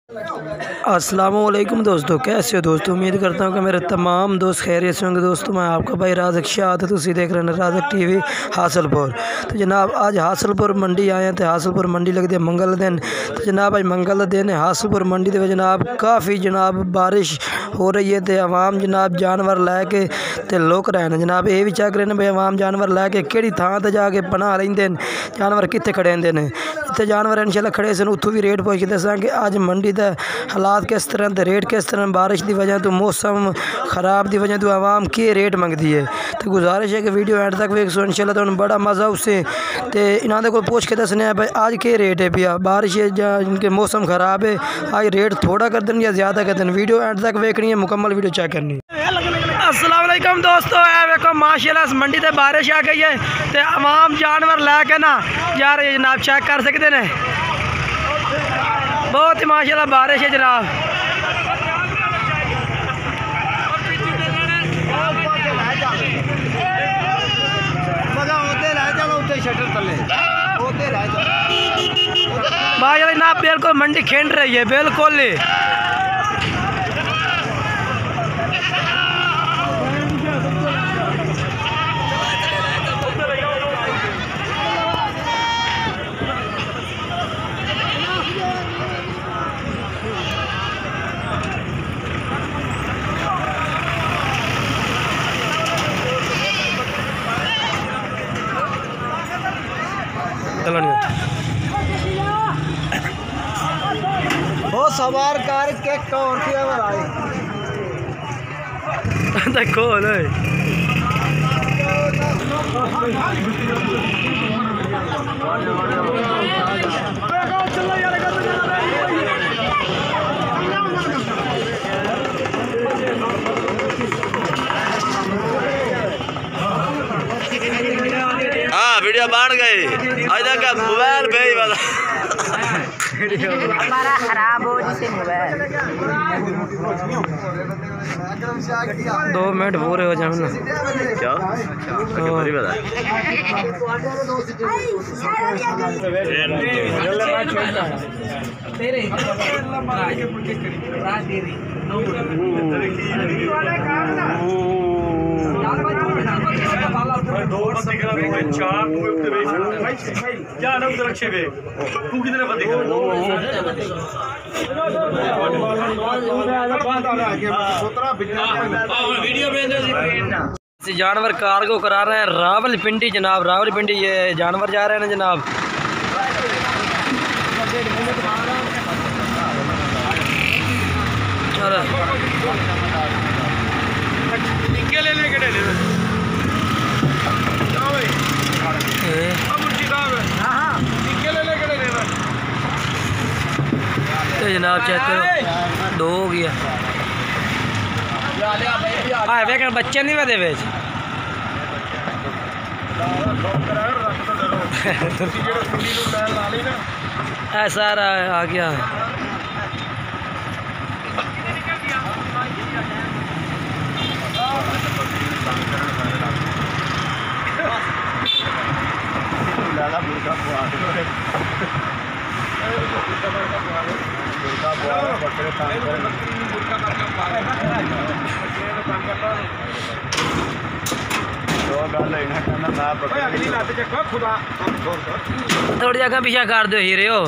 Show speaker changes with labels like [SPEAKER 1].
[SPEAKER 1] अस्सलामुअलैकुम दोस्तों, कैसे हो दोस्तों। उम्मीद करता हूँ कि मेरे तमाम दोस्त खैरियत से होंगे। दोस्तों मैं आपका भाई राज़क शाह था, तुसी देख रहे हैं राज़क टीवी हासलपुर। तो जनाब आज हासलपुर मंडी आए हैं। तो हासलपुर मंडी लगती है मंगल दिन। तो जनाब आज मंगल दिन है हासलपुर मंडी के जनाब काफ़ी जनाब बारिश हो रही है। तो आवाम जनाब जानवर लैके तो लुक रहे हैं। जनाब ये भी चेक रहे हैं भाई आवाम जानवर लैके कि थां ते जाके पनाह लेंदे हैं, जानवर कितने खड़े होंगे ने। इतने जानवर इंशाल्लाह खड़े सन, उत्थों भी रेट पुछ के दसा कि अज मंडी का हालात किस तरह ते रेट किस तरह। बारिश की वजह तो मौसम खराब की वजह तो आवाम के रेट मंगती है। तो गुजारिश है कि वीडियो एंड तक वेख सो, इंशाल्लाह तुहानू बड़ा मज़ा उससे। तो इन्होंने को पूछ के दसने भाई आज के रेट है पिया, बारिश है या इनके मौसम खराब है, आज रेट थोड़ा कर दें या ज़्यादा कर दें। वीडियो एंड तक वेखनी है, मुकम्मल वीडियो चेक करनी है। अस्सलाम वालेकुम दोस्तों, देखो माशाल्लाह मंडी से बारिश आ गई है। तो आवाम जानवर लैके ना यार जनाब चेक कर सकते हैं, बहुत ही माशाल्लाह बारिश है जनाब। माशाल्लाह जनाब बिल्कुल मंडी खिंड रही है बिल्कुल ही।
[SPEAKER 2] वो सवार कार के कौन सी आई
[SPEAKER 1] देखो
[SPEAKER 3] हाँ वीडियो बन गई। आज तक मोबाइल भेज वाला
[SPEAKER 4] हमारा खराब हो जिसे मोबाइल
[SPEAKER 1] 2 मिनट पूरे हो जाए ना
[SPEAKER 3] क्या
[SPEAKER 1] जानवर कार्गो करा रहे हैं रावलपिंडी जनाब। रावलपिंडी ये जानवर जा रहे हैं जनाब। तो जनाब चेक करो 2 हो गया। हाँ वे बच्चे नहीं वे बेच सारा आ गया। थोड़ी जगह पीछा कर दो हीरे हो।